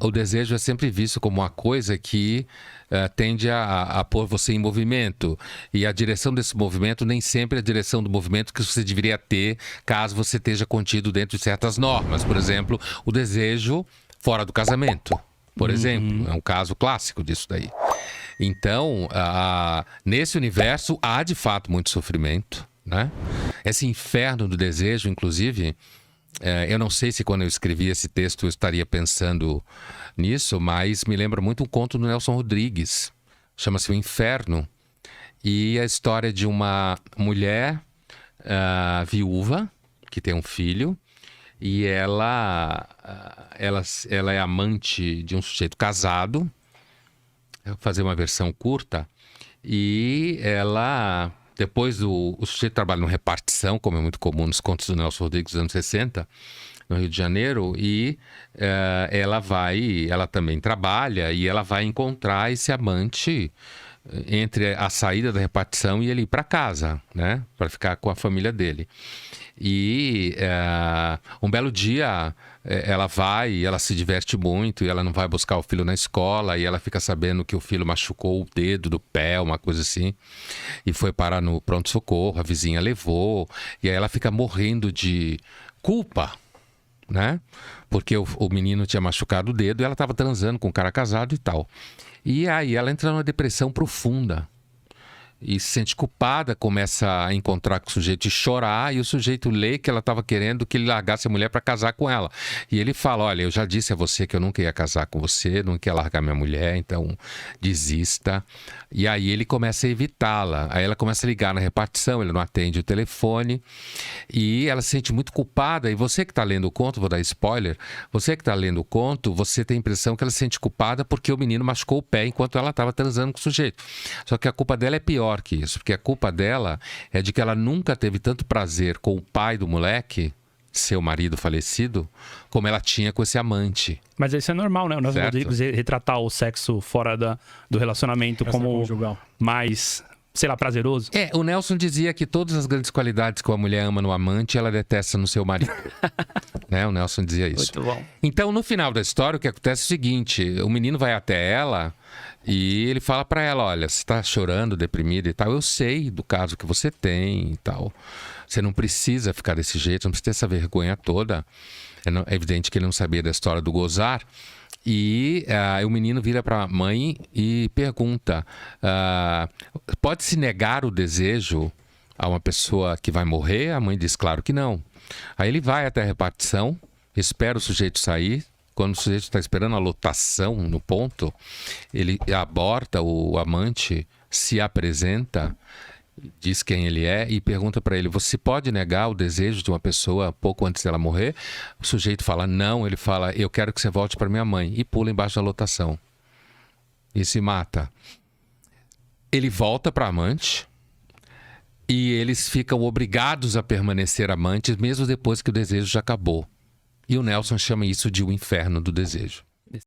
o desejo é sempre visto como uma coisa que tende a pôr você em movimento. E a direção desse movimento nem sempre é a direção do movimento que você deveria ter caso você esteja contido dentro de certas normas. Por exemplo, o desejo fora do casamento, por exemplo. É um caso clássico disso daí. Então, nesse universo há de fato muito sofrimento, né? Esse inferno do desejo, inclusive... eu não sei se quando eu escrevi esse texto eu estaria pensando nisso, mas me lembra muito um conto do Nelson Rodrigues. Chama-se O Inferno. E a história de uma mulher viúva que tem um filho. E ela é amante de um sujeito casado. Eu vou fazer uma versão curta. E ela... Depois o sujeito trabalha numa repartição, como é muito comum nos contos do Nelson Rodrigues dos anos 60, no Rio de Janeiro, e ela também trabalha e ela vai encontrar esse amante entre a saída da repartição e ele ir para casa, né? Para ficar com a família dele. E um belo dia ela vai e ela se diverte muito e ela não vai buscar o filho na escola e ela fica sabendo que o filho machucou o dedo do pé, uma coisa assim, e foi parar no pronto-socorro, a vizinha levou, e aí ela fica morrendo de culpa, né? Porque o menino tinha machucado o dedo e ela estava transando com um cara casado e tal. E aí ela entra numa depressão profunda. E se sente culpada, começa a encontrar com o sujeito e chorar, e o sujeito lê que ela estava querendo que ele largasse a mulher para casar com ela. E ele fala, olha, eu já disse a você que eu nunca ia casar com você, nunca ia largar minha mulher, então desista. E aí ele começa a evitá-la. Aí ela começa a ligar na repartição, ele não atende o telefone, e ela se sente muito culpada. E você que está lendo o conto, vou dar spoiler, você que está lendo o conto, você tem a impressão que ela se sente culpada porque o menino machucou o pé enquanto ela estava transando com o sujeito. Só que a culpa dela é pior que isso, porque a culpa dela é de que ela nunca teve tanto prazer com o pai do moleque, seu marido falecido, como ela tinha com esse amante. Mas isso é normal, né? O Nelson Rodrigues retratar o sexo fora do relacionamento como mais, sei lá, prazeroso. O Nelson dizia que todas as grandes qualidades que uma mulher ama no amante, ela detesta no seu marido. Né? O Nelson dizia isso. Muito bom. Então, no final da história, o que acontece é o seguinte, o menino vai até ela e ele fala pra ela, olha, você tá chorando, deprimida e tal, eu sei do caso que você tem e tal. Você não precisa ficar desse jeito, não precisa ter essa vergonha toda. É evidente que ele não sabia da história do gozar. E o menino vira para a mãe e pergunta, pode-se negar o desejo a uma pessoa que vai morrer? A mãe diz, claro que não. Aí ele vai até a repartição, espera o sujeito sair. Quando o sujeito está esperando a lotação no ponto, ele aborda o amante, se apresenta, diz quem ele é e pergunta para ele, você pode negar o desejo de uma pessoa pouco antes dela morrer? O sujeito fala, não. Ele fala, eu quero que você volte para minha mãe. E pula embaixo da lotação. E se mata. Ele volta para a amante e eles ficam obrigados a permanecer amantes mesmo depois que o desejo já acabou. E o Nelson chama isso de o inferno do desejo.